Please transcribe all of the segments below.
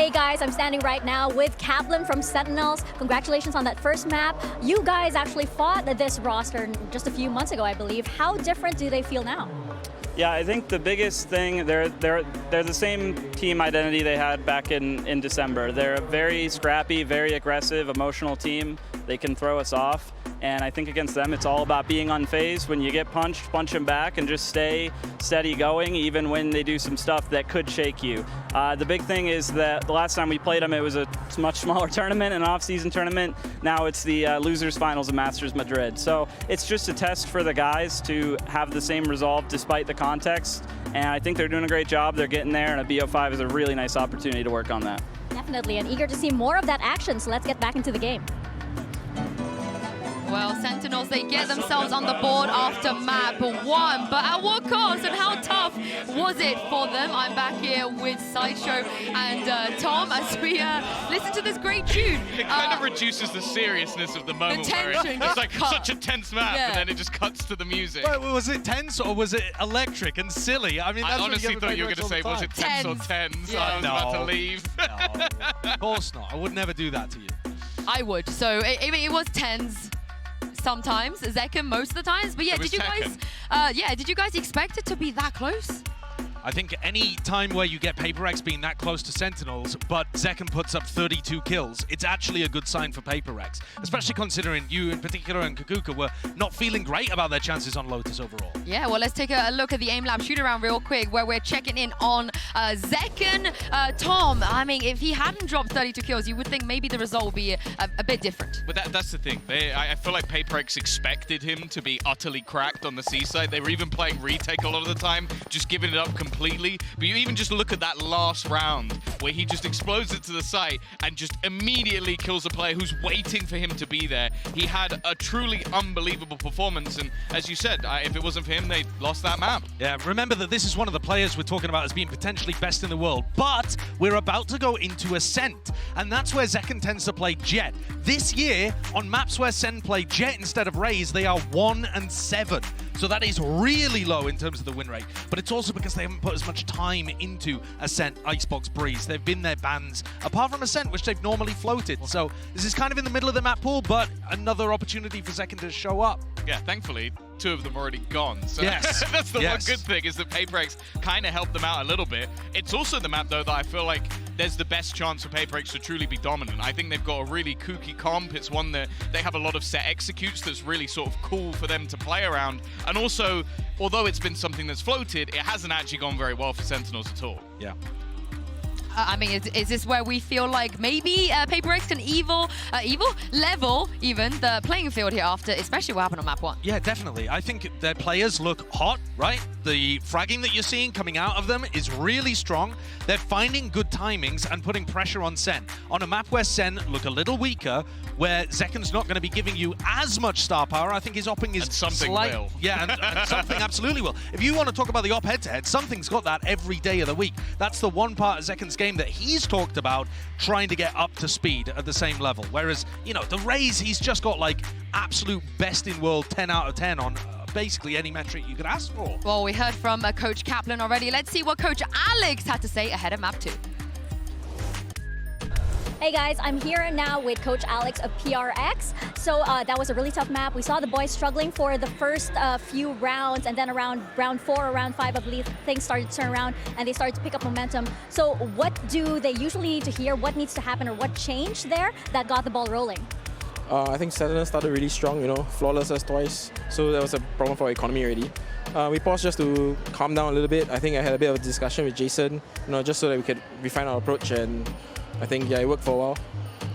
Hey guys, I'm standing right now with Kaplan from Sentinels. Congratulations on that first map. You guys actually fought this roster just a few months ago, I believe. How different do they feel now? Yeah, I think the biggest thing, they're the same team identity they had back in December. They're a very scrappy, very aggressive, emotional team. They can throw us off. And I think against them, it's all about being unfazed. When you get punched, punch them back and just stay steady going, even when they do some stuff that could shake you. The big thing is that the last time we played them, it was a much smaller tournament, an off-season tournament. Now it's the losers finals of Masters Madrid. So it's just a test for the guys to have the same resolve despite the context. And I think they're doing a great job. They're getting there, and a BO5 is a really nice opportunity to work on that. Definitely, and eager to see more of that action, so let's get back into the game. Well, Sentinels, they get themselves on the board after map 1, but at what cost and how tough was it for them? I'm back here with Sideshow and Tom as we listen to this great tune. It kind of reduces the seriousness of the moment. The tension It's like cut. such a tense map, and then it just cuts to the music. But was it tense or was it electric and silly? I mean, I that's honestly thought you were going to say, was it tense or tens? Yeah. I was about to leave. No, of course not. I would never do that to you. I would. So it was tens sometimes, Zekken most of the times. But yeah, did you guys expect it to be that close? I think any time where you get PRX being that close to Sentinels, but Zekken puts up 32 kills, it's actually a good sign for PRX, especially considering you in particular and Kakuka were not feeling great about their chances on Lotus overall. Yeah, well, let's take a look at the aim lab shoot around real quick, where we're checking in on Zekken. Tom, I mean, if he hadn't dropped 32 kills, you would think maybe the result would be a bit different. But that's the thing. I feel like PRX expected him to be utterly cracked on the C side. They were even playing retake a lot of the time, just giving it up completely. But you even just look at that last round where he just explodes it to the site and just immediately kills a player who's waiting for him to be there. He had a truly unbelievable performance, and as you said, if it wasn't for him, they lost that map. Yeah, remember that this is one of the players we're talking about as being potentially best in the world, but we're about to go into Ascent, and that's where Zekken tends to play Jet. This year, on maps where Sen play Jet instead of Raze, they are 1 and 7. So that is really low in terms of the win rate, but it's also because they haven't put as much time into Ascent, Icebox, Breeze. They've been their bans, apart from Ascent, which they've normally floated. So this is kind of in the middle of the map pool, but another opportunity for Zekken to show up. Yeah, thankfully, 2 of them already gone. So yes. That's the one good thing, is that PRX kind of helped them out a little bit. It's also the map, though, that I feel like there's the best chance for PRX to truly be dominant. I think they've got a really kooky comp. It's one that they have a lot of set executes that's really sort of cool for them to play around. And also, although it's been something that's floated, it hasn't actually gone very well for Sentinels at all. Yeah. I mean, is this where we feel like maybe PRX can level even the playing field here after, especially what happened on map 1? Yeah, definitely. I think their players look hot, right? The fragging that you're seeing coming out of them is really strong. They're finding good timings and putting pressure on Sen. On a map where Sen look a little weaker, where Zekken's not going to be giving you as much star power, I think his opping is will. Yeah, and something absolutely will. If you want to talk about the op head-to-head, something's got that every day of the week. That's the one part of Zekken's game that he's talked about trying to get up to speed at the same level. Whereas, you know, the Raze, he's just got like absolute best in world 10 out of 10 on basically any metric you could ask for. Well, we heard from Coach Kaplan already. Let's see what Coach Alex had to say ahead of map 2. Hey guys, I'm here now with Coach Alex of PRX. So that was a really tough map. We saw the boys struggling for the first few rounds, and then around round 4 or round 5, I believe, things started to turn around and they started to pick up momentum. So what do they usually need to hear? What needs to happen, or what changed there that got the ball rolling? I think Sentinel started really strong, you know, flawless as twice. So that was a problem for our economy already. We paused just to calm down a little bit. I think I had a bit of a discussion with Jason, you know, just so that we could refine our approach, and I think, yeah, it worked for a while.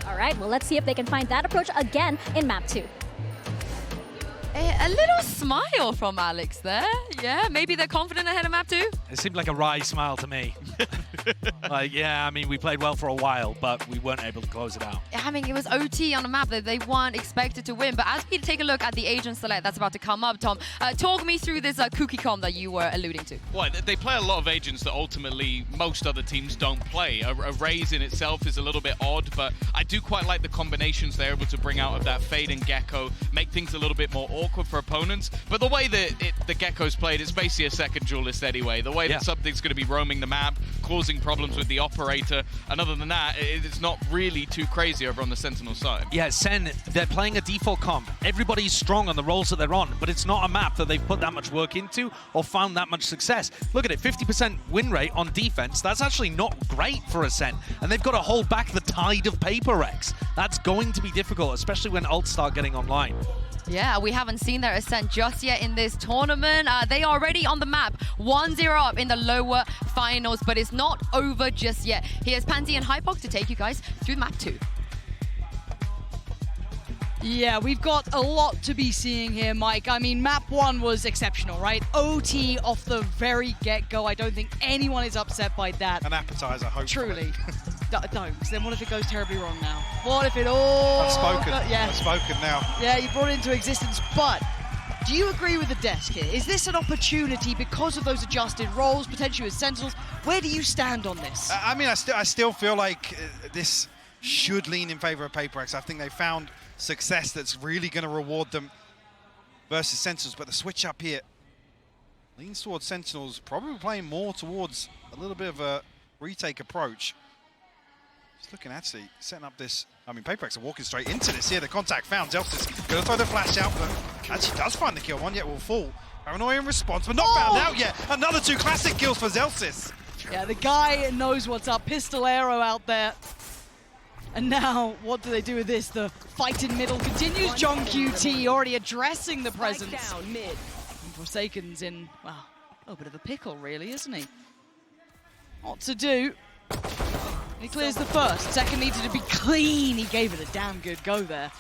All right, well, let's see if they can find that approach again in map 2. A little smile from Alex there. Yeah, maybe they're confident ahead of map 2. It seemed like a wry smile to me. Like, yeah, I mean, we played well for a while, but we weren't able to close it out. I mean, it was OT on a map that they weren't expected to win. But as we take a look at the agent select that's about to come up, Tom, talk me through this kooky comp that you were alluding to. Well, they play a lot of agents that ultimately most other teams don't play. A Raze in itself is a little bit odd, but I do quite like the combinations they're able to bring out of that Fade and Gecko, make things a little bit more awkward. awkward for opponents. But the way that the Gekko's played, it's basically a second duelist anyway. The way that something's going to be roaming the map, causing problems with the operator, and other than that, it's not really too crazy over on the Sentinel side. Yeah, SEN, they're playing a default comp. Everybody's strong on the roles that they're on, but it's not a map that they've put that much work into or found that much success. Look at it, 50% win rate on defense. That's actually not great for a SEN, and they've got to hold back the tide of PRX. That's going to be difficult, especially when ults start getting online. Yeah, we haven't seen their ascent just yet in this tournament. They are already on the map, 1-0 up in the lower finals, but it's not over just yet. Here's Pansy and HyperX to take you guys through map 2. Yeah, we've got a lot to be seeing here, Mike. I mean, map 1 was exceptional, right? OT off the very get-go. I don't think anyone is upset by that. An appetizer, hopefully. Truly. Don't, because then what if it goes terribly wrong now? What if it all... I've spoken. Yeah. I've spoken now. Yeah, you brought it into existence, but do you agree with the desk here? Is this an opportunity because of those adjusted roles, potentially with Sentinels? Where do you stand on this? I mean, I still feel like this should lean in favor of PRX. I think they found success that's really going to reward them versus Sentinels, but the switch up here leans towards Sentinels, probably playing more towards a little bit of a retake approach. Just looking actually, setting up this, I mean, PRX are walking straight into this here. The contact found, Zelsis going to throw the flash out, but actually does find the kill. One yet will fall. Paranoia in response, but not found out yet. Another 2 classic kills for Zelsis. Yeah, the guy knows what's up. Pistolero out there. And now, what do they do with this? The fight in middle continues. John QT already addressing the presence. Down mid. And Forsaken's in, well, a little bit of a pickle, really, isn't he? What to do? He clears the first. Second needed to be clean. He gave it a damn good go there.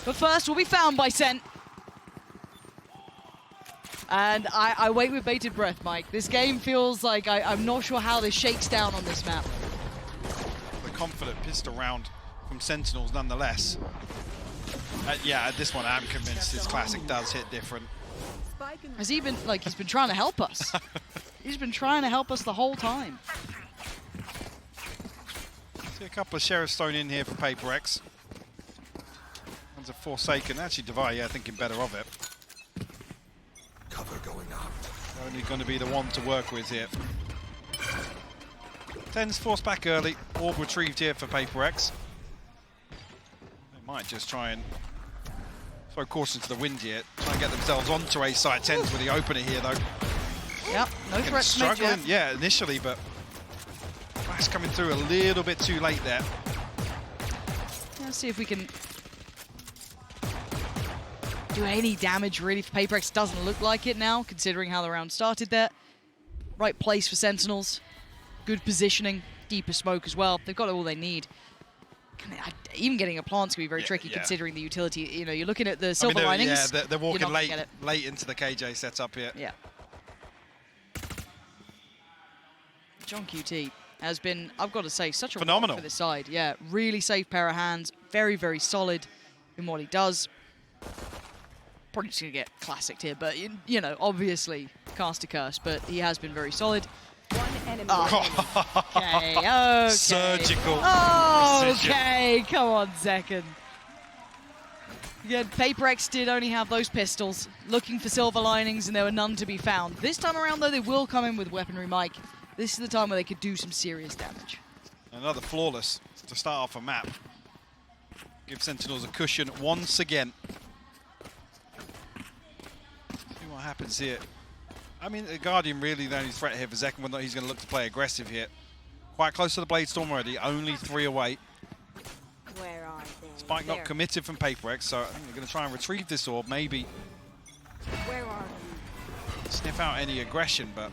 But first will be found by Sen. And I wait with bated breath, Mike. This game feels like I'm not sure how this shakes down on this map. The confident pistol round from Sentinels nonetheless. Yeah, at this one I'm convinced this classic does hit different. Has he been, like, he's been trying to help us. He's been trying to help us the whole time. See a couple of Sheriff Stone in here for PRX. One's a Forsaken. Actually, Devi, yeah, thinking better of it. Cover going out. Only going to be the one to work with here. Ten's forced back early. Orb retrieved here for PRX. They might just try and throw caution to the wind here. Try and get themselves onto A side. Ten's with the opener here, though. Yep, no threat to mid struggling, yet. yeah, initially, but Flash coming through a little bit too late there. Let's see if we can do any damage really for PRX. Doesn't look like it now, considering how the round started there. Right place for Sentinels. Good positioning. Deeper smoke as well. They've got all they need. Even getting a plant's going to be very tricky considering the utility. You know, you're looking at the silver linings. Yeah, they're walking late into the KJ setup here. Yeah. John QT has been, I've got to say, such a phenomenal for this side. Yeah, really safe pair of hands. Very, very solid in what he does. Probably just going to get classicked here, but, you know, obviously cast a curse, but he has been very solid. One enemy. Okay. Surgical precision. Okay, come on, second. Again, PRX did only have those pistols, looking for silver linings, and there were none to be found. This time around, though, they will come in with weaponry, Mike. This is the time where they could do some serious damage. Another flawless to start off a map. Give Sentinels a cushion once again. See what happens here. I mean, the Guardian really the only threat here for Zekken, whether he's going to look to play aggressive here. Quite close to the Blade Storm already, only 3 away. Where are they? Spike not committed from PRX, so I think they're going to try and retrieve this orb, maybe Where are you? sniff out any aggression, but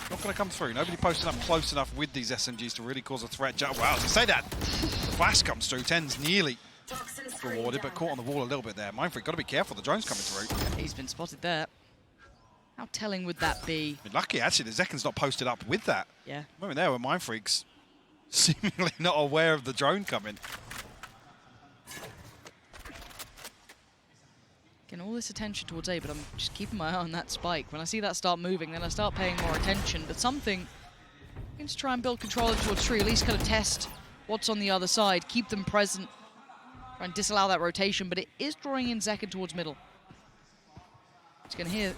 not going to come through. Nobody posted up close enough with these SMGs to really cause a threat. Wow, to say that, the flash comes through. Ten's nearly rewarded, but caught on the wall a little bit there. Mindfreak, got to be careful. The drone's coming through. He's been spotted there. How telling would that be? I mean, lucky, actually, the Zekken's not posted up with that. Yeah. Moment there where Mindfreak's seemingly not aware of the drone coming. Getting all this attention towards A, but I'm just keeping my eye on that spike. When I see that start moving, then I start paying more attention. But something, I'm going to try and build control towards tree, at least kind of test what's on the other side, keep them present, try and disallow that rotation, but it is drawing in Zekken towards middle. He's going to hear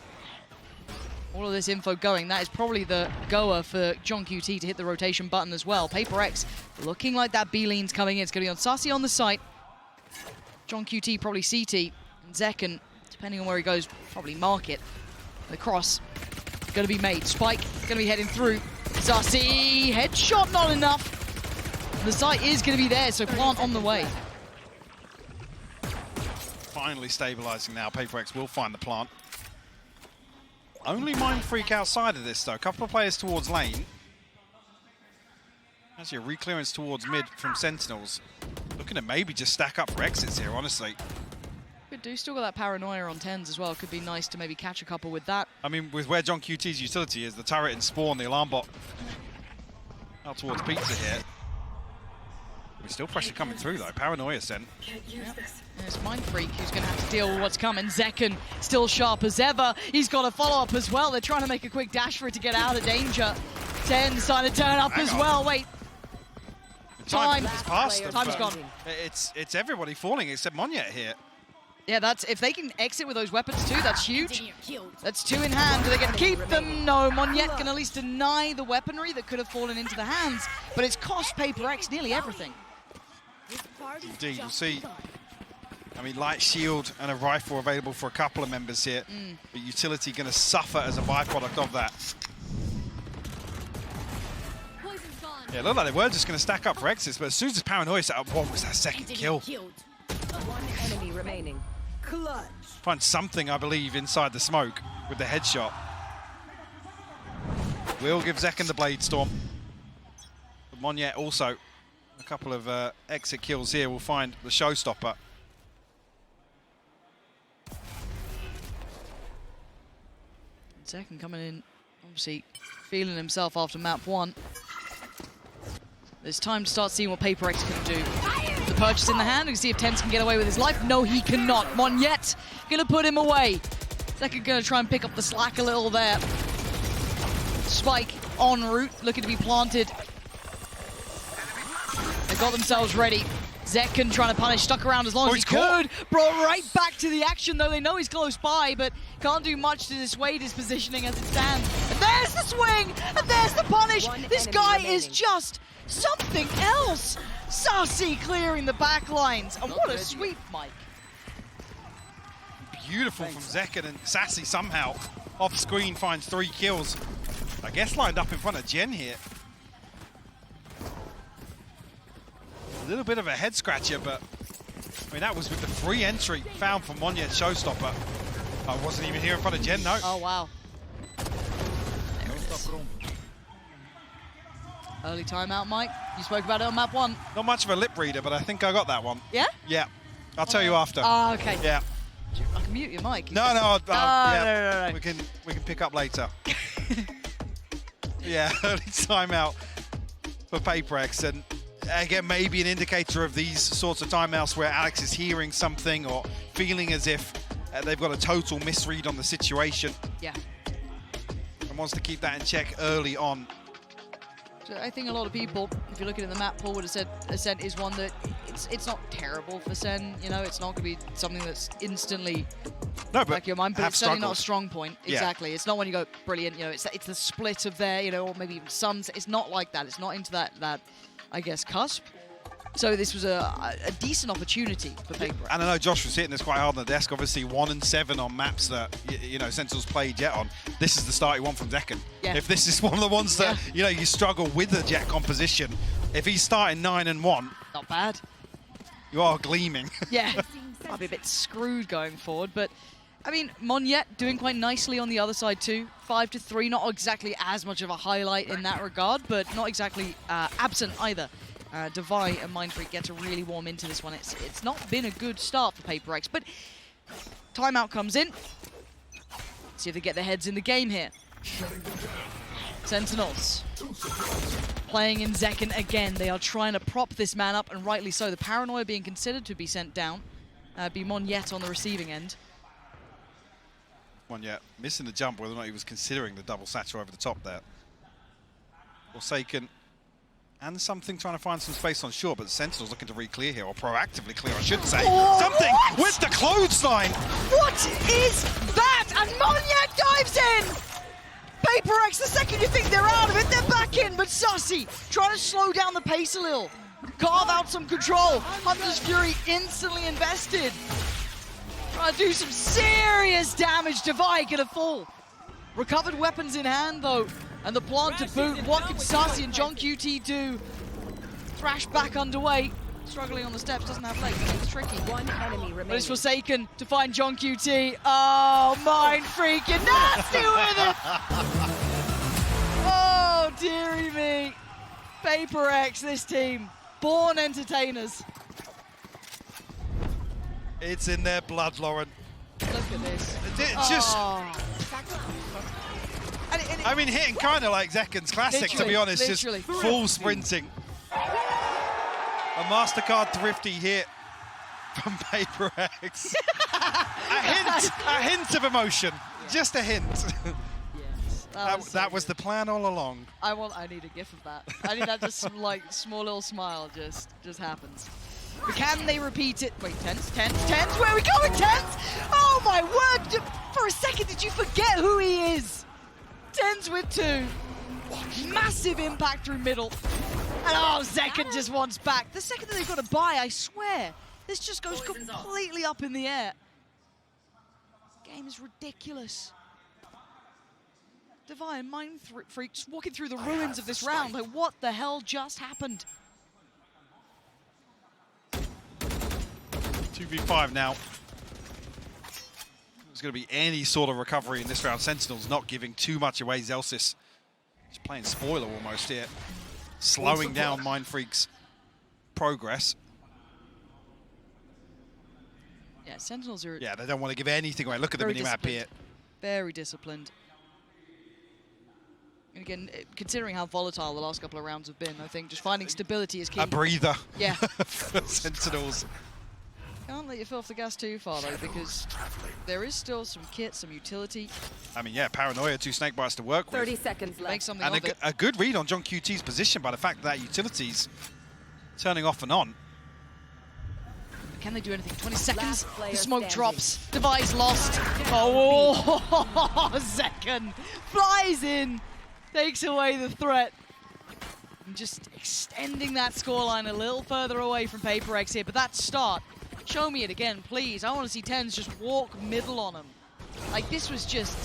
all of this info going. That is probably the goer for John QT to hit the rotation button as well. PRX looking like that B-lean's coming in. It's going to be on Sassy on the site. John QT probably CT. And Zekken, depending on where he goes, probably market. The cross going to be made. Spike going to be heading through. Sassy, headshot not enough. The site is going to be there, so plant on the way. Finally stabilizing now. PRX will find the plant. Only Mind Freak outside of this, though. A couple of players towards lane. Actually, a re-clearance towards mid from Sentinels. Looking to maybe just stack up for exits here, honestly. Could do. Still got that paranoia on 10s as well. Could be nice to maybe catch a couple with that. I mean, with where John QT's utility is, the turret and spawn, the alarm bot out towards Pizza here. There's still pressure coming through, though. Paranoia sent. Yep. There's Mind Freak who's going to have to deal with what's coming. Zekken still sharp as ever. He's got a follow-up as well. They're trying to make a quick dash for it to get out of danger. 10 starting to turn up as well. Wait. Time. It's past them, Time's but gone. It's everybody falling except Monyet here. Yeah, that's if they can exit with those weapons too, that's huge. That's 2 in hand. Do they get to keep them? No, Monyet can at least deny the weaponry that could have fallen into the hands, but it's cost PRX nearly everything. Indeed, we'll see. I mean, light shield and a rifle available for a couple of members here, but utility going to suffer as a byproduct of that. Yeah, it looked like they were just going to stack up for exits, but as soon as this paranoia set up, what was that second kill? One enemy remaining. Clutch. Find something, I believe, inside the smoke with the headshot. Will give Zekken the Blade Storm. But Monyet also, a couple of exit kills here, will find the showstopper. Zekken coming in, obviously feeling himself after map 1. There's time to start seeing what PRX can do. The purchase in the hand, we can see if Tens can get away with his life. No, he cannot. Monyet gonna put him away. Zekken gonna try and pick up the slack a little there. Spike en route, looking to be planted. They got themselves ready. Zekken trying to punish, stuck around as long as he could. Brought right back to the action, though they know he's close by, but can't do much to dissuade his positioning as it stands. And there's the swing, and there's the punish. This guy is just something else. Sassy clearing the back lines, and what a sweep, Mike. Beautiful from Zekken, and Sassy somehow off screen finds 3 kills. I guess lined up in front of Jen here. A little bit of a head scratcher, but I mean that was with the free entry found from Monyet showstopper. I wasn't even here in front of Jen, no. Oh wow. Early timeout, Mike. You spoke about it on map 1. Not much of a lip reader, but I think I got that one. Yeah? Yeah. I'll tell you after. Oh, okay. Yeah. I can mute your mic. No, yeah. No. We can pick up later. Yeah, early timeout for PRX, and again, maybe an indicator of these sorts of timeouts where Alex is hearing something or feeling as if they've got a total misread on the situation. Yeah. And wants to keep that in check early on. So I think a lot of people, if you're looking at the map, Paul would have said Ascent is one that it's not terrible for Sen. You know, it's not going to be something that's instantly back your mind, but it's certainly not a strong point. Yeah. Exactly. It's not when you go brilliant. You know, it's the split of there. You know, or maybe even Suns. It's not like that. It's not into that I guess cusp. So this was a decent opportunity for PRX. And I know Josh was hitting this quite hard on the desk. Obviously, 1 and 7 on maps that you know Sentinels played Jet on. This is the start he won from Zekken. Yeah. If this is one of the ones that you know you struggle with the Jet composition, if he's starting 9 and 1, not bad. You are gleaming. Yeah, I'll be a bit screwed going forward, but I mean Monyet doing quite nicely on the other side too. 5-3, not exactly as much of a highlight in that regard, but not exactly absent either. Devi and Mind Freak get to really warm into this one. It's not been a good start for PRX, but timeout comes in. See if they get their heads in the game here. Sentinels playing in Zekken again. They are trying to prop this man up, and rightly so. The paranoia being considered to be sent down. Be Monyet on the receiving end. Monyet missing the jump, whether or not he was considering the double satchel over the top there. Forsaken. And something trying to find some space on shore, but Sentinel's looking to re-clear here, or proactively clear, I should say. Oh, something what? with the clothesline. What is that? And Monyet dives in! PRX, the second you think they're out of it, they're back in, but Sussy trying to slow down the pace a little. Carve out some control. Hunter's Fury instantly invested. Trying to do some serious damage. Devi gonna fall. Recovered weapons in hand though, and the plant to boot. What can Sussy and John QT do? Thrash back underway. Struggling on the steps, doesn't have legs. It's tricky. One enemy remaining. But it's Forsaken to find John QT. Oh, mind freaking nasty with it! Oh, dearie me. PRX, this team. Born entertainers. It's in their blood, Lauren. Look at this. It's just, Oh. I mean, hitting kind of like Zekken's classic, to be honest. Just full sprinting. A Mastercard thrifty hit from PRX. a hint of emotion. Just a hint. Yes, that was the plan all along. I need a gif of that. I need that just like small little smile just happens. But can they repeat it? Wait, Tens? Where are we going, Tens? Oh my word! For a second, did you forget who he is? Tens with 2. Massive impact through middle. And oh, Zekken just wants back. The second that they've got to buy, I swear, this just goes completely up in the air. This game is ridiculous. Divine Mind Freak just walking through the ruins of this round. Like, what the hell just happened? 2v5 now. There's going to be any sort of recovery in this round. Sentinel's not giving too much away. Zelsis is playing spoiler almost here. Slowing down Mind Freak's progress. Yeah, Sentinels are... Yeah, they don't want to give anything away. Look at the minimap here. Very disciplined. And again, considering how volatile the last couple of rounds have been, I think just finding stability is key. A breather. Yeah. For Sentinels. Can't let you fill off the gas too far though, because there is still some kit, some utility. I mean, yeah, Paranoia, 2 snake bites to work with. 30 seconds left. Make something And of it. a good read on John QT's position by the fact that utility's turning off and on. Can they do anything? 20 seconds. Last player The smoke standing. drops. Device lost. Oh, Zekken flies in, takes away the threat. And just extending that scoreline a little further away from PRX here. But that start, show me it again, please. I want to see Tens just walk middle on him. Like, this was just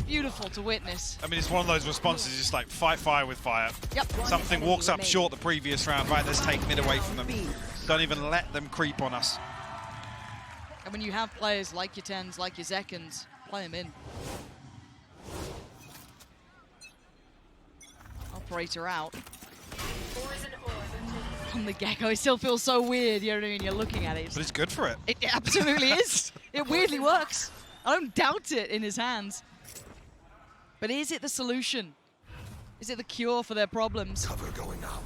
beautiful to witness. I mean, it's one of those responses, just like fight fire with fire. Yep. Something walks up short the previous round, right, let's take mid away from them. Don't even let them creep on us. And when you have players like your Tens, like your Zekkens, play them in. Operator out. On the gecko, it still feels so weird, you know what I mean? You're looking at it. But it's good for it. It absolutely is. It weirdly works. I don't doubt it in his hands. But is it the solution? Is it the cure for their problems? Cover going out.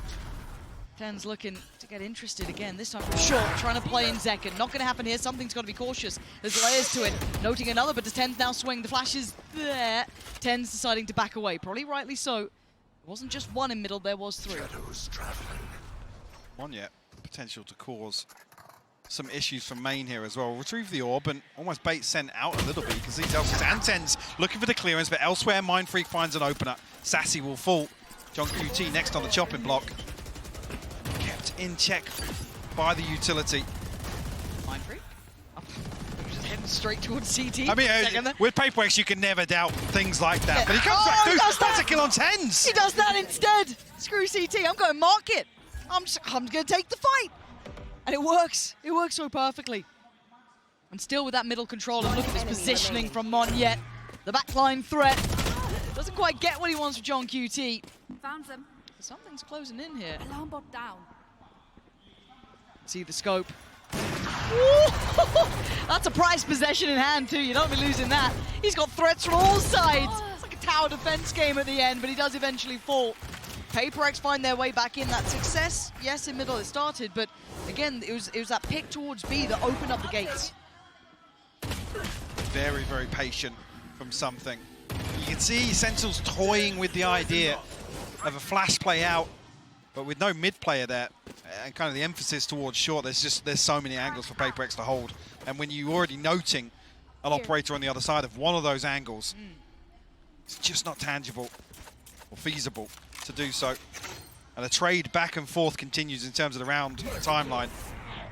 Ten's looking to get interested again, this time from short, trying to play in Zekken. Not going to happen here, something's got to be cautious. There's layers to it. Noting another, but does Ten's now swing? The flash is there. Ten's deciding to back away, probably rightly so. It wasn't just one in middle, there was 3. Shadows traveling. One yet. Potential to cause some issues from main here as well. Retrieve the orb and almost bait Sen out a little bit because these Elsa's and Tens looking for the clearance, but elsewhere Mind Freak finds an opener. Sassy will fall. John QT next on the chopping block. Kept in check by the utility. Mind Freak? Oh, just heading straight towards CT. I mean, with PRX you can never doubt things like that. Yeah. But he comes Oh, back he through. does That's that. a kill on Tens. He does that instead. Screw CT, I'm going market. I'm going to take the fight. And it works. It works so perfectly. And still with that middle control, and look at this positioning from Monyet. The backline threat. Doesn't quite get what he wants from John QT. Found them. Something's closing in here. Alarm bot down. See the scope. Ooh, that's a prized possession in hand too. You don't be losing that. He's got threats from all sides. It's like a tower defense game at the end, but he does eventually fall. PRX find their way back in. That success, yes, in middle it started, but again, it was that pick towards B that opened up the gates. Very, very patient from something. You can see Sentinel's toying with the idea of a flash play out But with no mid player there, and kind of the emphasis towards short, there's so many angles for PRX to hold. And when you're already noting an operator on the other side of one of those angles, it's just not tangible or feasible to do so. And the trade back and forth continues in terms of the round timeline.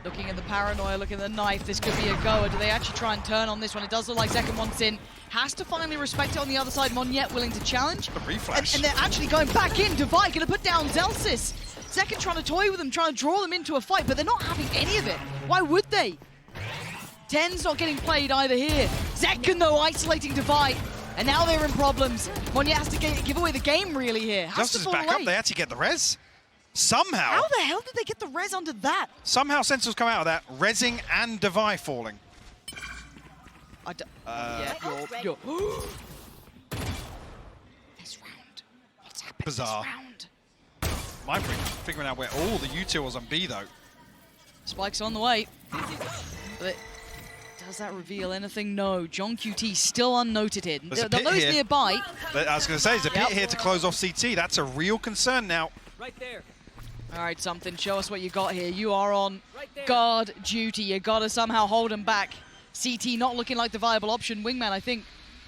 Looking at the paranoia, looking at the knife, this could be a goer. Do they actually try and turn on this one? It does look like Zekken wants in. Has to finally respect it on the other side. Monyet willing to challenge. The reflash. And they're actually going back in. Divide going to put down Zelsis. Zekken trying to toy with them, trying to draw them into a fight, but they're not having any of it. Why would they? 10's not getting played either here. Zekken, though, isolating Divide. And now they're in problems. Monyet has to give away the game, really, here. Has to Justice fall back away. up. They actually get the res. Somehow. How the hell did they get the res under that? Somehow Sentinels come out of that, rezzing and Devi falling. Yeah, you're this round. What's happened Bizarre. this round? Mindfreak figuring out where all the utils on B, though. Spike's on the way. But does that reveal anything? No. John QT still unnoted here. There's a The pit nose here. nearby. But I was going to say, there's a pit here to close off CT. That's a real concern now. Right there. All right, something. Show us what you got here. You are on guard duty. You got to somehow hold him back. CT not looking like the viable option. Wingman, I think,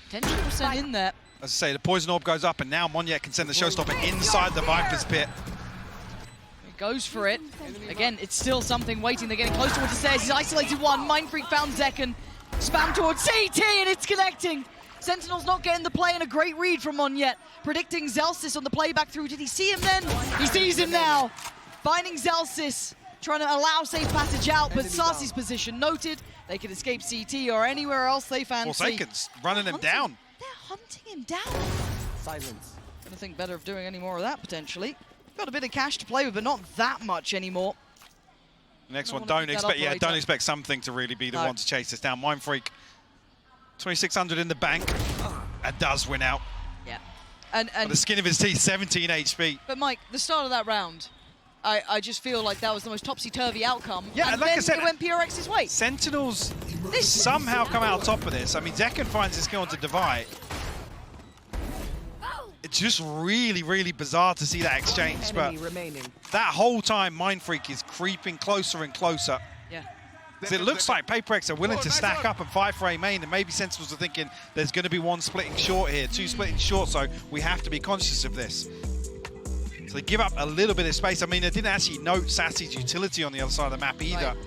10% in there. As I say, the poison orb goes up, and now Monyet can send the showstopper inside the Viper's pit. He goes for it. Again, it's still something waiting. They're getting close towards the stairs. He's isolated one. Mindfreak found Zekken. Spam towards CT, and it's connecting. Sentinel's not getting the play, and a great read from Monyet. Predicting Zelsis on the playback through. Did he see him then? He sees him now. Finding Zelsis, trying to allow safe passage out, but Sarsi's position noted. They can escape CT or anywhere else they fancy. Forsaken's running him down. They're hunting him down. Silence. Gonna think better of doing any more of that, potentially. Got a bit of cash to play with, but not that much anymore. Next Don't one, wanna don't beat that expect, operator. don't expect something to really be the No. one to chase this down. Mindfreak, 2,600 in the bank, and does win out. Yeah. On And the skin of his teeth, 17 HP. but Mike, the start of that round, I just feel like that was the most topsy-turvy outcome. Yeah, and like I then said, it went PRX's way. Sentinels somehow come out on top of this. I mean, Zekken finds his kill onto Devi. It's just really, really bizarre to see that exchange, but Enemy remaining. that whole time, Mindfreak is creeping closer and closer. Yeah. So it looks like PRX are willing to stack up and fight for A main, and maybe Sentinels are thinking there's going to be one splitting short here, two splitting short, so we have to be conscious of this. So they give up a little bit of space. I mean, they didn't actually note Sassy's utility on the other side of the map either. Right.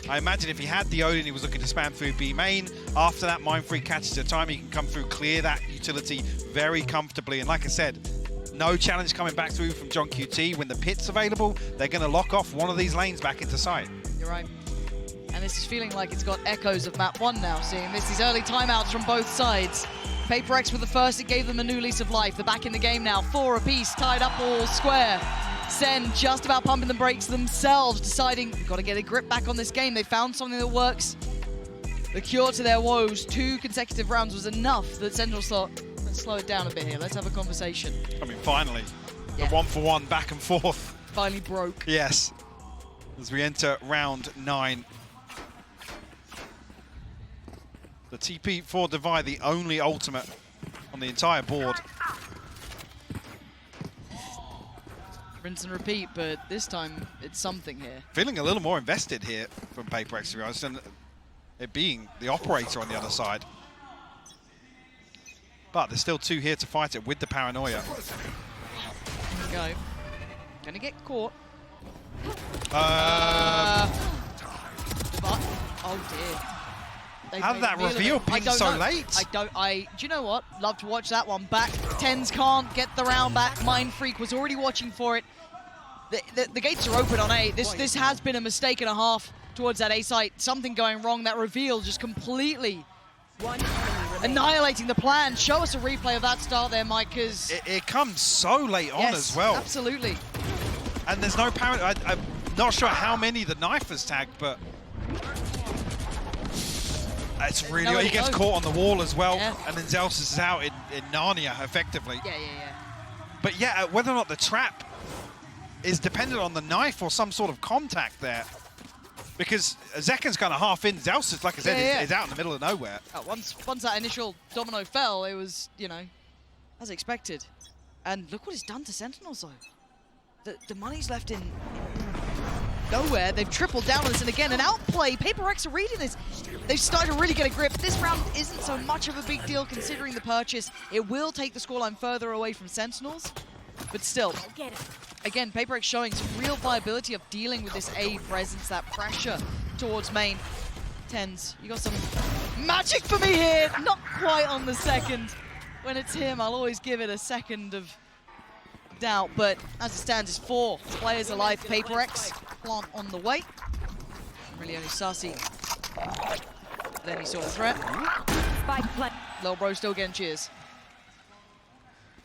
I imagine if he had the Odin, he was looking to spam through B main. After that, Mindfreak catches the time, he can come through, clear that utility very comfortably. And like I said, no challenge coming back through from John QT. When the pit's available, they're going to lock off one of these lanes back into sight. You're right. And this is feeling like it's got echoes of map 1 now, seeing this. These early timeouts from both sides. PRX with the first, it gave them a new lease of life. They're back in the game now, 4 apiece, tied up all square. SEN just about pumping the brakes themselves, deciding we've got to get a grip back on this game. They found something that works. The cure to their woes, 2 consecutive rounds was enough that Sentinels thought, let's slow it down a bit here, let's have a conversation. I mean, finally, Yeah. the 1-for-1 back and forth. Finally broke. Yes, as we enter round 9. The TP for Devi, the only ultimate on the entire board. Rinse and repeat, but this time it's something here. Feeling a little more invested here from PRX, to be honest, and it being the operator on the other side. But there's still 2 here to fight it with the paranoia. Here we go. Gonna get caught. Uh, But, oh dear. They've How did made a that meal of reveal it. I pin don't so know. late? Do you know what? Love to watch that one back. Tens can't get the round back. Mindfreak was already watching for it. The gates are open on A. This has been a mistake and a half towards that A site. Something going wrong. That reveal just completely One enemy remaining. annihilating the plan. Show us a replay of that start there, Mike, because... it comes so late on as well. Absolutely. And there's no paranoia. I'm not sure how many the knife has tagged, but... It's really... nowhere He to gets go. caught on the wall as well, Yeah. and then Zelsis is out in Narnia, effectively. Yeah. But yeah, whether or not the trap is dependent on the knife or some sort of contact there. Because Zekken's kind of half in. Zelsis, like I said, Yeah. is out in the middle of nowhere. Once that initial domino fell, it was, you know, as expected. And look what it's done to Sentinels, though. the money's left in nowhere. They've tripled down on this, and again, an outplay. PRX are reading this. They've started to really get a grip. This round isn't so much of a big deal considering the purchase. It will take the scoreline further away from Sentinels, but still, again, PRX showing some real viability of dealing with this A presence, that pressure towards main. Tens, you got some magic for me here. Not quite on the second. When it's him, I'll always give it a second of doubt, but as it stands, it's 4 players alive. PRX, Plant on the way. Really only Sassy. Then he saw the threat. Lil Bro still getting cheers.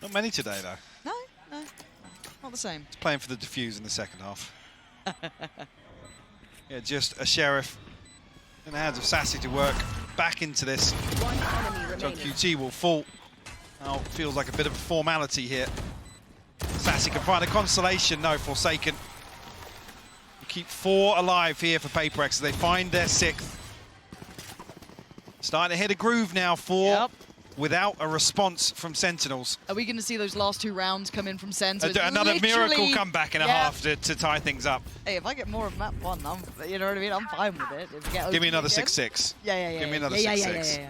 Not many today, though. No, not the same. He's playing for the defuse in the second half. Yeah, just a Sheriff in the hands of Sassy to work back into this. So QT will fall. Now feels like a bit of a formality here. Sassy can find a consolation. No, Forsaken. Keep 4 alive here for PRX as they find their 6th. Starting to hit a groove now, 4 without a response from Sentinels. Are we going to see those last 2 rounds come in from Sen? So Another miracle comeback in a half to tie things up. Hey, if I get more of map 1, you know what I mean? I'm fine with it. If we get Give me another 6-6. Yeah. Give me another 6-6. Yeah.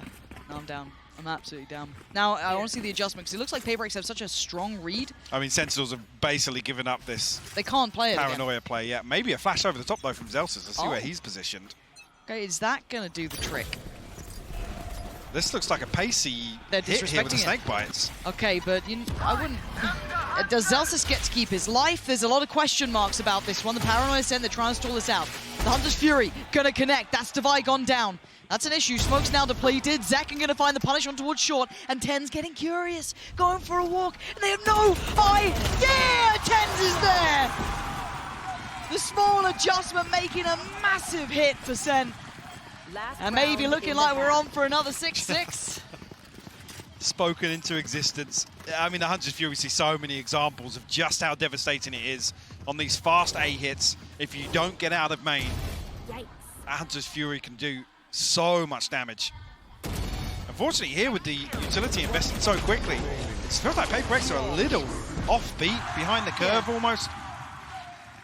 No, I'm down. I'm absolutely down. Now, I want to see the adjustment, because it looks like PRX have such a strong read. I mean, Sentinels have basically given up this They can't play it paranoia play yet. Maybe a flash over the top, though, from Zelsis. Let's see where he's positioned. Okay, is that going to do the trick? This looks like a pacey hit here with the snake bites. Okay, but I wouldn't... Does Zelsis get to keep his life? There's a lot of question marks about this one. The Paranoia Sen, they're trying to stall this out. The Hunter's Fury gonna connect. That's Divide gone down. That's an issue. Smoke's now depleted. Zekken gonna find the punish on towards short, and Ten's getting curious, going for a walk, and they have no idea Tens is there! The small adjustment making a massive hit for Sen. And maybe looking like we're on for another 6-6. Spoken into existence. I mean, the Hunter's Fury see so many examples of just how devastating it is on these fast A hits. If you don't get out of main, Hunter's Fury can do so much damage. Unfortunately, here with the utility invested so quickly, it feels like PRX are a little offbeat, behind the curve almost.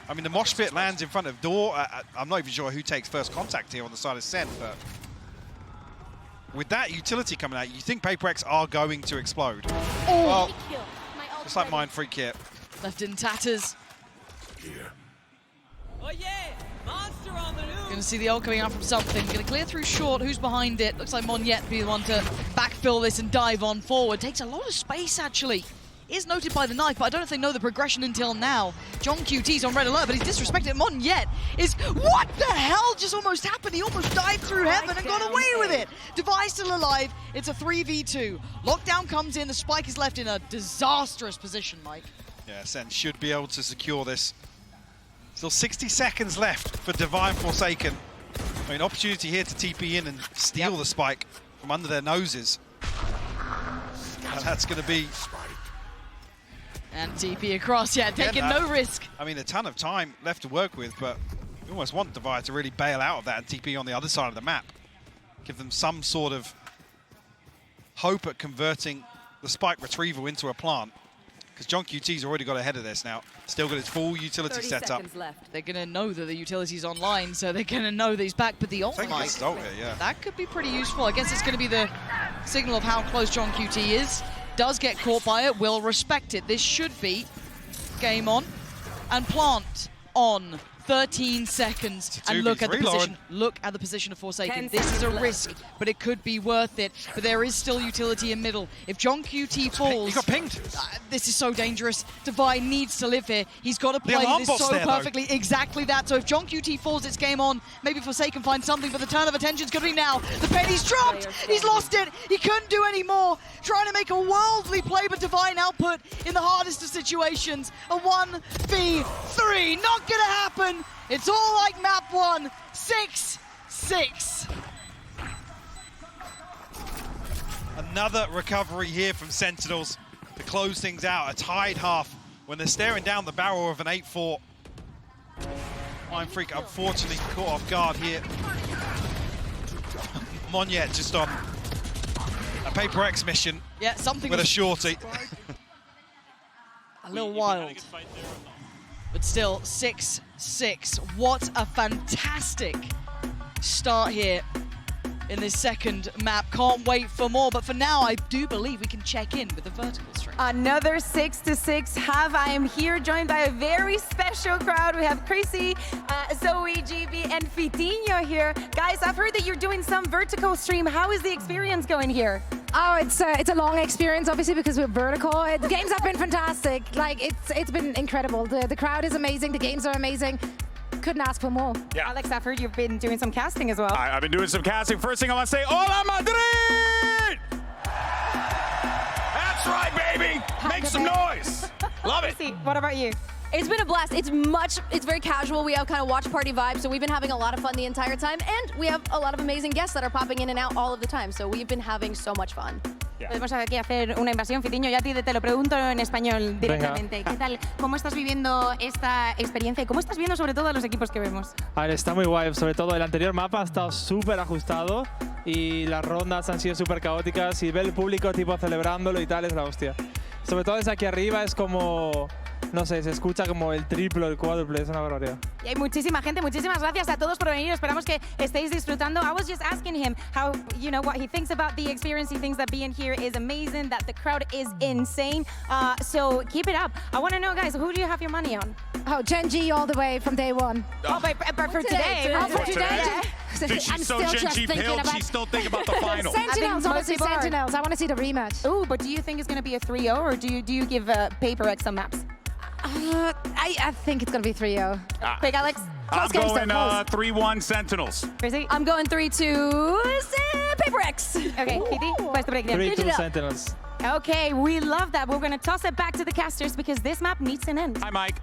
I mean, the mosh pit lands in front of door. I'm not even sure who takes first contact here on the side of Sen, but with that utility coming out, you think PRX are going to explode. Oh! Well, just like Mind Freak here. Left in tatters. Oh yeah! Monster on the news! Gonna see the ult coming out from something. Gonna clear through short. Who's behind it? Looks like Monyet be the one to backfill this and dive on forward. Takes a lot of space, actually. Is noted by the knife, but I don't know if they know the progression until now. John QT's on red alert, but he's disrespected. Monyet is... What the hell just almost happened? He almost dived through heaven and got away with it. Device still alive. It's a 3v2. Lockdown comes in. The spike is left in a disastrous position, Mike. Yeah, Sen should be able to secure this. Still 60 seconds left for Divine Forsaken. I mean, opportunity here to TP in and steal the spike from under their noses. And that's going to be... And TP across, taking no risk. I mean, a ton of time left to work with, but you almost want Divide to really bail out of that and TP on the other side of the map. Give them some sort of hope at converting the spike retrieval into a plant. Because John QT's already got ahead of this now. Still got his full utility set up. They're going to know that the utility's online, so they're going to know that he's back. But the ult, Mike, that could be pretty useful. I guess it's going to be the signal of how close John QT is. Does get caught by it, will respect it. This should be game on. And plant on 13 seconds. And look at the position. Look at the position of Forsaken. This is a risk, but it could be worth it. But there is still utility in middle. If John QT falls... He got pinged. This is so dangerous. Divine needs to live here. He's got to play this so perfectly. Exactly that. So if John QT falls, it's game on. Maybe Forsaken finds something, but the turn of attention is going to be now. The penny's dropped. He's lost it. He couldn't do any more. Trying to make a worldly play, but Divine output in the hardest of situations. A 1v3. Not going to happen. It's all like map 1. 6-6. Another recovery here from Sentinels to close things out. A tied half when they're staring down the barrel of an 8-4. Mind Freak unfortunately caught off guard here. Monyet just on a PRX mission. Yeah, something with a shorty. a little wild. But still, 6-6. What a fantastic start here in this second map. Can't wait for more, but for now, I do believe we can check in with the vertical stream. Another 6-6 have. I am here joined by a very special crowd. We have Chrissy, Zoe, GB, and Fitinho here. Guys, I've heard that you're doing some vertical stream. How is the experience going here? Oh, it's a long experience, obviously, because we're vertical. The games have been fantastic. Like, it's been incredible. The crowd is amazing. The games are amazing. Couldn't ask for more. Yeah. Alex, I've heard you've been doing some casting as well. I've been doing some casting. First thing I want to say, Hola Madrid! That's right, baby! Make some noise! Love it! Chrissy, what about you? It's been a blast. It's very casual. We have kind of watch party vibes, so we've been having a lot of fun the entire time, and we have a lot of amazing guests that are popping in and out all of the time, so we've been having so much fun. Podemos aquí hacer una invasión, Fitinho. Ya te lo pregunto en español directamente. ¿Qué tal? ¿Cómo estás viviendo esta experiencia? ¿Y cómo estás viendo sobre todo a los equipos que vemos? A ver, está muy guay. Sobre todo el anterior mapa ha estado súper ajustado y las rondas han sido súper caóticas y ver el público tipo celebrándolo y tal es la hostia. Sobre todo desde aquí arriba es como... No sé, se escucha como el triplo, el cuádruple, es una barbaridad. Y hay muchísima gente, muchísimas gracias a todos por venir. Esperamos que estéis disfrutando. I was just asking him how, what he thinks about the experience. He thinks that being here is amazing, that the crowd is insane. So keep it up. I want to know, guys, who do you have your money on? Oh, Gen G all the way from day one. Oh, but for today. Oh, for today? She's so Gen G pilled, she's still thinking about the final. Sentinels, obviously Sentinels. I want to see the rematch. Oh, but do you think it's going to be a 3-0, or do you give PRX some maps? I think it's going to be 3-0. Big Alex? I'm going 3-1 Sentinels. Chrissy? I'm going 3-2 PRX. Okay, Fiti, what's the breakdown? 3-2 Sentinels. Okay, we love that. We're going to toss it back to the casters because this map needs an end. Hi, Mike.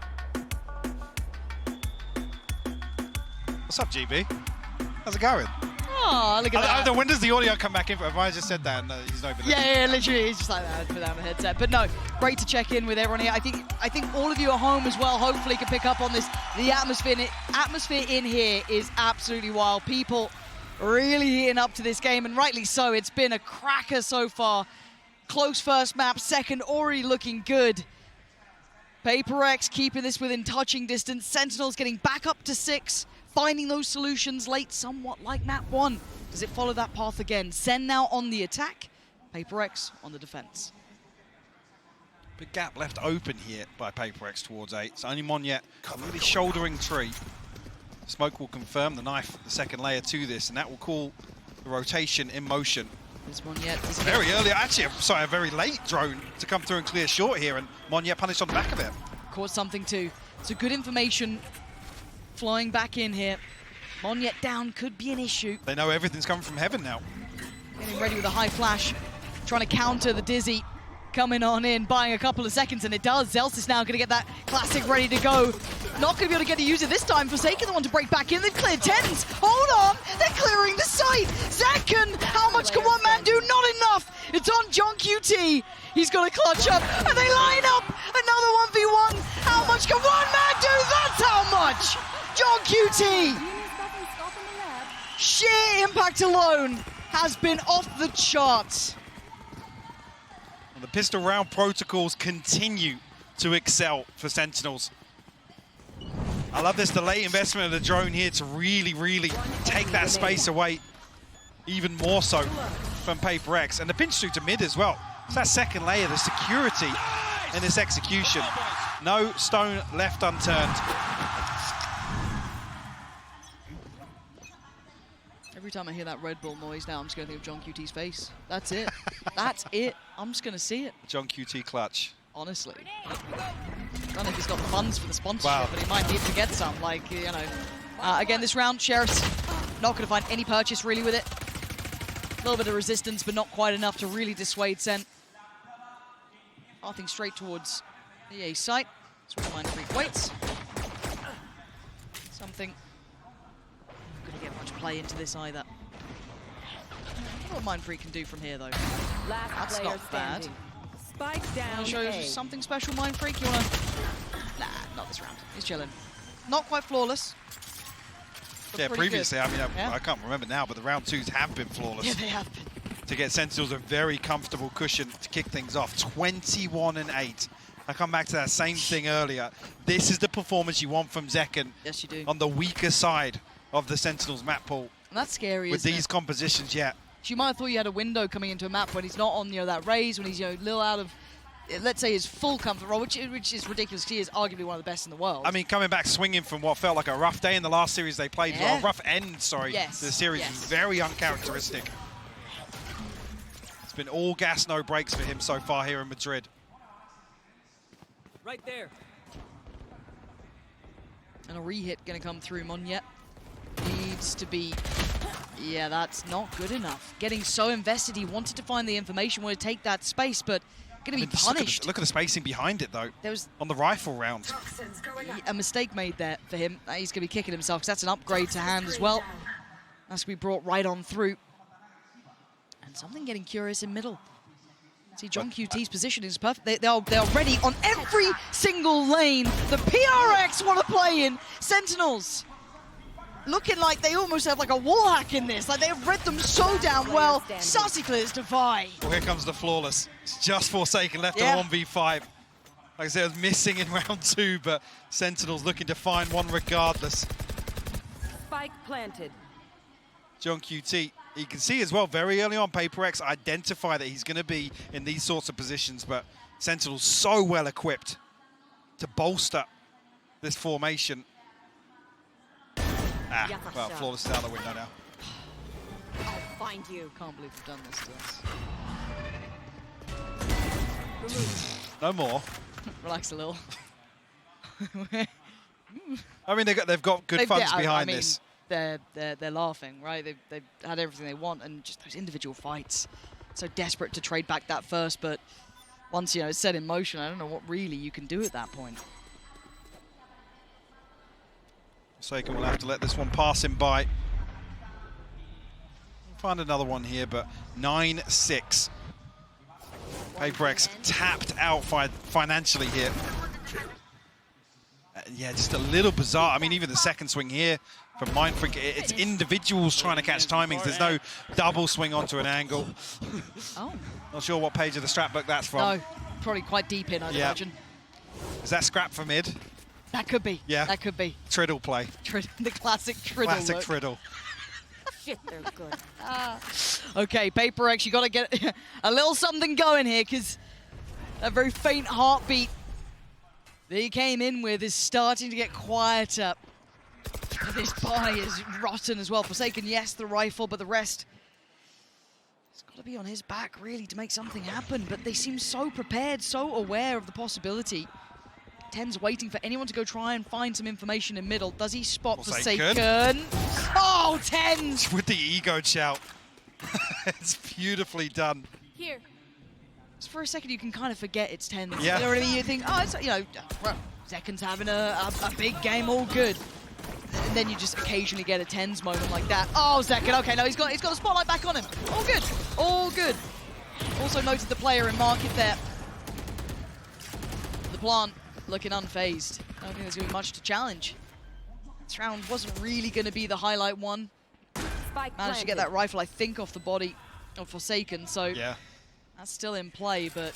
What's up, GB? How's it going? Oh, look at that. When does the audio come back in? Have I just said that and he's not even Yeah, literally, he's just like that, put down the headset. But no, great to check in with everyone here. I think all of you at home as well, hopefully can pick up on this. The atmosphere in here is absolutely wild. People really heating up to this game, and rightly so. It's been a cracker so far. Close first map, second already looking good. PRX keeping this within touching distance. Sentinels getting back up to 6. Finding those solutions late, somewhat like map 1. Does it follow that path again? SEN now on the attack, PRX on the defense. Big gap left open here by PRX towards 8. It's only Monyet really shouldering tree. Smoke will confirm the knife, the second layer to this, and that will call the rotation in motion. This Monyet doesn't very early, actually, sorry, a very late drone to come through and clear short here, and Monyet punished on the back of it. Caught something too. So good information flying back in here. Monyet down could be an issue. They know everything's coming from heaven now. Getting ready with a high flash, trying to counter the Dizzy. Coming on in, buying a couple of seconds, and it does. Zels is now going to get that classic ready to go. Not going to be able to get to use it this time. Forsaken the one to break back in. They've cleared 10s. Hold on, they're clearing the site. Zekken, how much can one man do? Not enough. It's on John QT. He's got to clutch up, and they line up. Another 1v1. How much can one man do? That's how much. John QT. Sheer impact alone has been off the charts. And the pistol round protocols continue to excel for Sentinels. I love this delayed investment of the drone here to really, really take that space away even more so from PRX. And the pinch through to mid as well. It's that second layer, the security in this execution. No stone left unturned. Every time I hear that Red Bull noise now, I'm just going to think of John QT's face. That's it. That's it. I'm just going to see it. John QT clutch. Honestly. I don't know if he's got the funds for the sponsorship, wow. But he might need to get some. Like, you know. Again, this round, Sheriff's not going to find any purchase really with it. A little bit of resistance, but not quite enough to really dissuade Sen. Pathing straight towards the A site. That's where Mindfreak waits. Something. Not going to get much play into this either. I don't know what Mindfreak can do from here, though. That's not bad. Spike down. Want to show you something special, Mindfreak? You want to? Nah, not this round. He's chilling. Not quite flawless. Yeah, previously, good. I mean, I can't remember now, but the round 2s have been flawless. Yeah, they have been. To get Sentinels a very comfortable cushion to kick things off. 21-8 I come back to that same thing earlier. This is the performance you want from Zekken. Yes, you do. On the weaker side of the Sentinels map pool. And that's scary, with isn't these it? compositions, yeah. You might have thought you had a window coming into a map when he's not on, that raise, when he's, a little out of, let's say, his full comfort role, which is ridiculous because he is arguably one of the best in the world. I mean, coming back swinging from what felt like a rough day in the last series they played, Yeah. well, rough end, sorry, Yes. to the series, Yes. very uncharacteristic. It's been all gas, no brakes for him so far here in Madrid. Right there. And a re-hit going to come through. Monyet needs to be... Yeah, that's not good enough. Getting so invested, he wanted to find the information, wanted to take that space, but going to be Just punished. Look at the spacing behind it, though, There was on the rifle round. a mistake made there for him. He's going to be kicking himself because that's an upgrade to hand as well. That's going to be brought right on through. And something getting curious in middle. See, John QT's position is perfect. They are ready on every single lane. The PRX want to play in. Sentinels looking like they almost have like a wall hack in this. Like they've read them so damn well. Sassy clears Defy. Well, here comes the Flawless. It's just Forsaken left Yeah. on 1v5. Like I said, it was missing in round 2, but Sentinels looking to find one regardless. Spike planted. John QT, you can see as well very early on, PRX identify that he's going to be in these sorts of positions, but Sentinel's so well equipped to bolster this formation. Well, Flawless is out the window now. I'll find you. Can't believe we've done this to us. No more. Relax a little. I mean, they've got good funds behind this. They're laughing, right? They've had everything they want, and just those individual fights. So desperate to trade back that first, but once it's set in motion, I don't know what really you can do at that point. Forsaken will have to let this one pass him by. Find another one here, but 9-6. PRX tapped out financially here. Yeah, just a little bizarre. I mean, even the second swing here from Mindfreak, it's individuals trying to catch timings. There's no double swing onto an angle. Oh. Not sure what page of the strat book that's from. No, probably quite deep in, I'd imagine. Is that scrap for mid? That could be. Yeah. That could be. Triddle play. The classic Triddle Classic look. Triddle. Shit, they're good. Okay, PRX, you got to get a little something going here, because that very faint heartbeat that he came in with is starting to get quieter. This buy is rotten as well. Forsaken, yes, the rifle, but the rest, it's got to be on his back, really, to make something happen. But they seem so prepared, so aware of the possibility. Ten's waiting for anyone to go try and find some information in middle. Does he spot Forsaken? Oh, Ten's! With the ego shout. It's beautifully done. Here. Just for a second, you can kind of forget it's 10. Yeah. You know what I mean? You think, oh, it's, well, Zekken's having a big game, all good. And then you just occasionally get a 10s moment like that. Oh, Zekken, okay, no, he's got a spotlight back on him. All good, all good. Also noted the player in market there. The plant looking unfazed. I don't think there's going to be much to challenge. This round wasn't really going to be the highlight one. Managed to get that rifle, I think, off the body of Forsaken, so yeah, that's still in play, but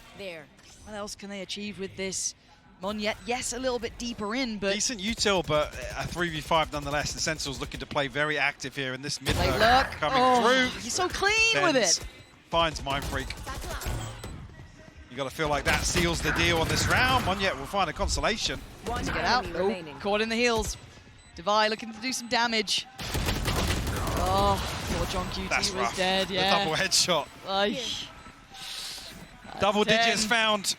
what else can they achieve with this? Monyet, yes, a little bit deeper in, but... Decent util, but a 3v5 nonetheless. The Sentinels looking to play very active here in this mid They look. coming through. He's so clean with it. Finds Mindfreak. You got to feel like that seals the deal on this round. Monyet will find a consolation. To get out. Oh, caught in the heels. Devi looking to do some damage. Oh, poor John QT That's was rough. dead, The yeah. double headshot. Like, Double 10. digits found.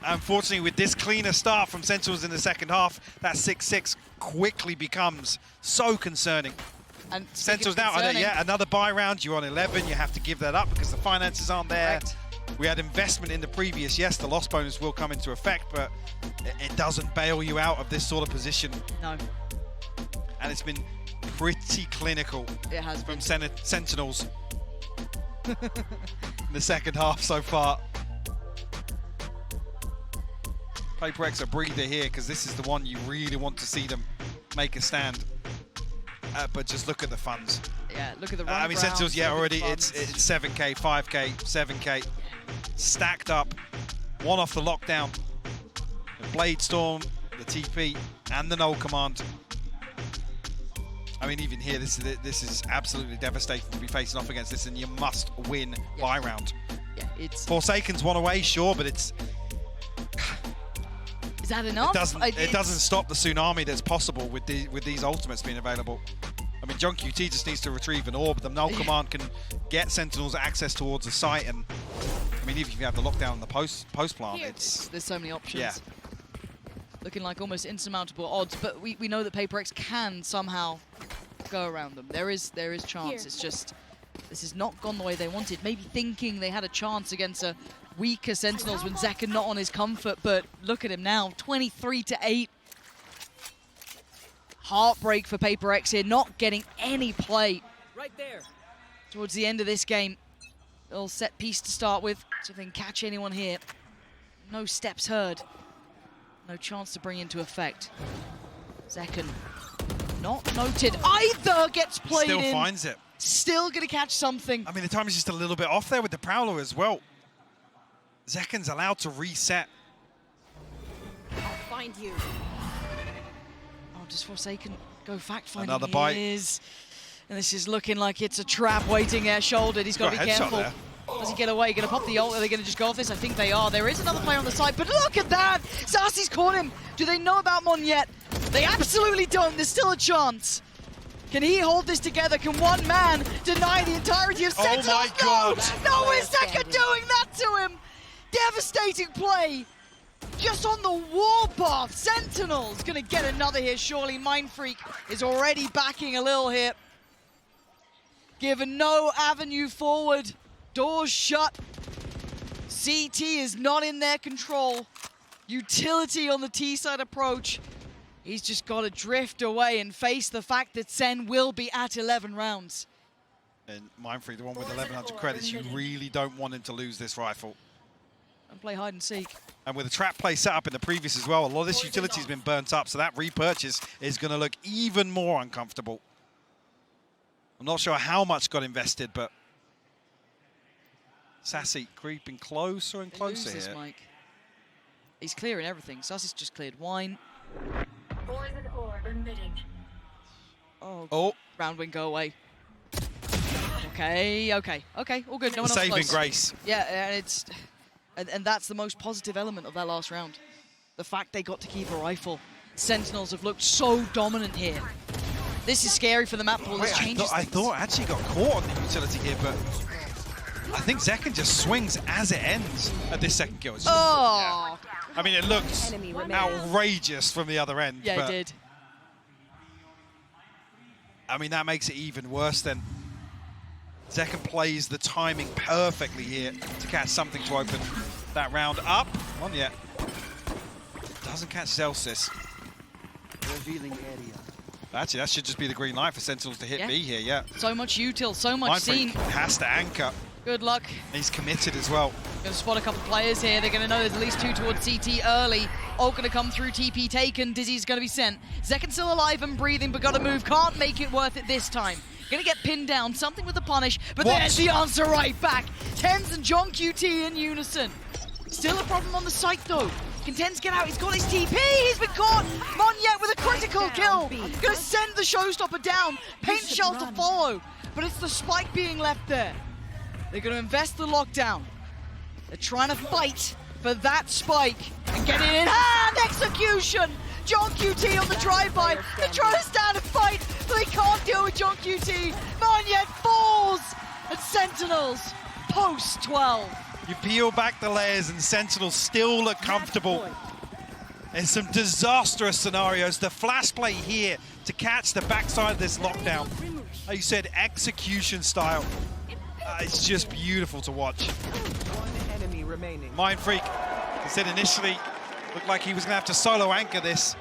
Unfortunately, with this cleaner start from Sentinels in the second half, that 6-6 quickly becomes so concerning. And Sentinels now, another buy round. You're on 11. You have to give that up because the finances aren't there. Correct. We had investment in the previous. Yes, the loss bonus will come into effect, but it doesn't bail you out of this sort of position. No. And it's been pretty clinical It has from been. Sentinels in the second half so far. PRX a breather here because this is the one you really want to see them make a stand. But just look at the funds. Yeah, look at the run I mean, Sentinels, yeah, already it's 7K, 5K, 7K. Stacked up. One off the lockdown. The Blade Storm, the TP, and the null command. I mean, even here, this is absolutely devastating to be facing off against this, and you must win by round. Yeah, it's Forsaken's one away, sure, but it's... Is that enough? It doesn't stop the tsunami that's possible with these ultimates being available. I mean, John QT just needs to retrieve an orb. The null command can get Sentinels access towards the site, and I mean, even if you have the lockdown on the post plant, there's so many options. Yeah. Looking like almost insurmountable odds, but we know that PRX can somehow go around them. There is chance. It's just this has not gone the way they wanted. Maybe thinking they had a chance against a weaker Sentinels when Zekken not on his comfort, but look at him now, 23-8. Heartbreak for PRX here, not getting any play. Right there. Towards the end of this game. Little set piece to start with, so if they can catch anyone here. No steps heard. No chance to bring into effect. Zekken, not noted either, gets played in. Still finds it. Still gonna catch something. I mean, the time is just a little bit off there with the Prowler as well. Zekken's allowed to reset. I'll find you. Oh, does Forsaken go fact-finding? Another bite. He is. And this is looking like it's a trap waiting there, shouldered. He's got to be careful. There. Does he get away? Gonna pop the ult? Are they gonna just go off this? I think they are. There is another player on the side, but look at that! Sassy's caught him. Do they know about Mon yet? They absolutely don't. There's still a chance. Can he hold this together? Can one man deny the entirety of Sentinels? Oh my God! No, is Zekken doing that to him? Devastating play. Just on the warpath. Sentinels gonna get another here, surely. Mindfreak is already backing a little here. Given no avenue forward. Doors shut. CT is not in their control. Utility on the T-side approach. He's just got to drift away and face the fact that Sen will be at 11 rounds. And Mindfreak, the one with 1,100 credits, you really don't want him to lose this rifle. And play hide and seek. And with the trap play set up in the previous as well, a lot of this utility has been burnt up, so that repurchase is going to look even more uncomfortable. I'm not sure how much got invested, but Sassy creeping closer and closer here. Mike. He's clearing everything. Sassy's just cleared wine. Oh. Round wing, go away. Okay. All good. No one else Saving close. grace. Yeah, and that's the most positive element of that last round. The fact they got to keep a rifle. Sentinels have looked so dominant here. This is scary for the map pool. This changes I things. thought actually got caught on the utility here, but I think Zekken just swings as it ends at this second kill. Oh! Yeah. I mean, it looks outrageous from the other end. Yeah, but, it did. I mean, that makes it even worse then. Zekken plays the timing perfectly here to catch something to open that round up. Not yet. Doesn't catch Zelsis. Revealing area. Actually, that should just be the green light for Sentinels to hit B here, yeah. So much util, so much seen. Has to anchor. Good luck. He's committed as well. Going to spot a couple players here. They're going to know there's at least two towards CT early. Ult going to come through, TP taken. Dizzy's going to be sent. Zekken's still alive and breathing, but got to move. Can't make it worth it this time. Going to get pinned down. Something with the punish, but there's the answer right back. Tens and John QT in unison. Still a problem on the site, though. Can Tens get out? He's got his TP. He's been caught. Monyet with a critical kill. Going to send the showstopper down. Paint shell to follow, but it's the spike being left there. They're going to invest the lockdown. They're trying to fight for that spike and get it in hand. Execution. John QT on the drive-by. They're trying to stand and fight, but they can't deal with John QT. Monyet falls. And Sentinels post 12. You peel back the layers and Sentinels still look comfortable. In some disastrous scenarios, the flash play here to catch the backside of this lockdown. Like you said, execution style. It's just beautiful to watch. One enemy remaining. Mindfreak, he said initially, looked like he was going to have to solo anchor this.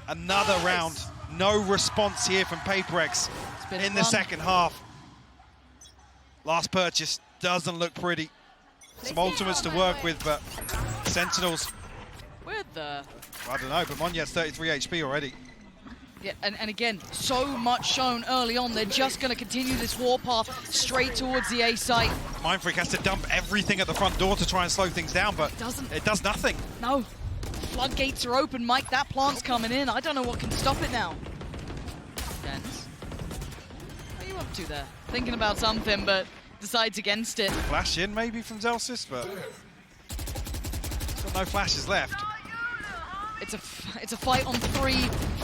Another round, no response here from PRX in the second half. Last purchase doesn't look pretty. Some ultimates to work with, but Sentinels. Where the? I don't know, but Monyet's 33 HP already. Yeah, and again, so much shown early on. They're just going to continue this warpath straight towards the A site. Mindfreak has to dump everything at the front door to try and slow things down, but it does nothing. No. Floodgates are open, Mike. That plant's coming in. I don't know what can stop it now. Dens. What are you up to there? Thinking about something, but decides against it. Flash in maybe from Zelsis, but he's got no flashes left. It's a fight on 3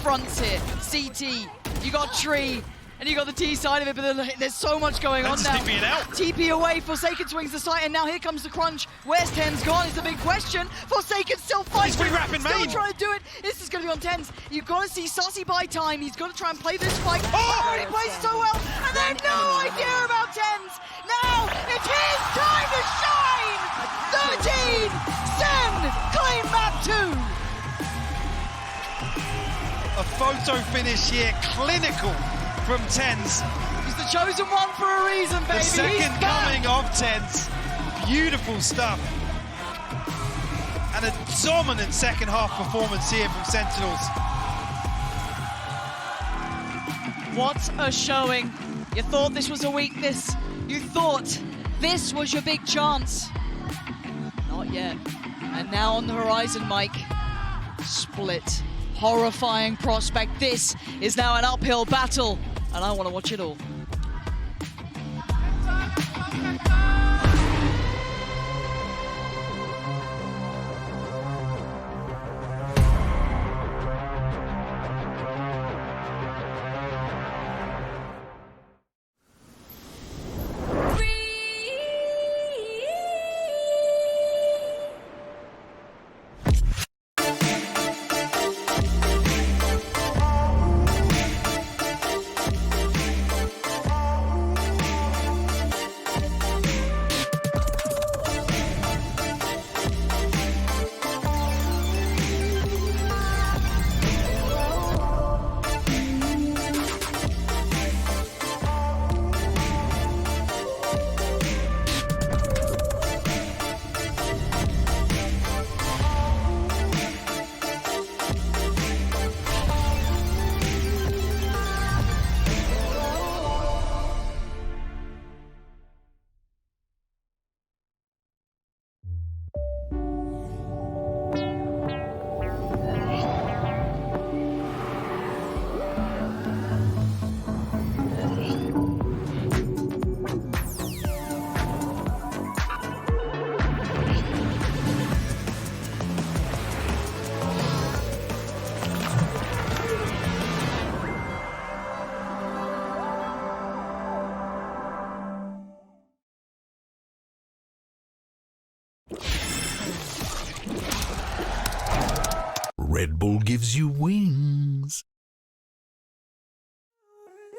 fronts here. CT, you got Tree, and you got the T side of it, but there's so much going on now. TP it out. TP away, Forsaken swings the site, and now here comes the crunch. Where's Tens gone is the big question. Forsaken still fighting. He's re-wrapping still main. trying to do it. This is going to be on Tens. You've got to see Sussy buy time. He's got to try and play this fight. Oh, he plays so well, and then no idea about Tens. Now it's his time to shine. 13, SEN, claim map 2. A photo finish here, clinical from Tens. He's the chosen one for a reason, baby. The second coming of Tens. Beautiful stuff. And a dominant second half performance here from Sentinels. What a showing. You thought this was a weakness. You thought this was your big chance. Not yet. And now on the horizon, Mike. Split. Horrifying prospect. This is now an uphill battle, and I want to watch it all. Red Bull gives you wings.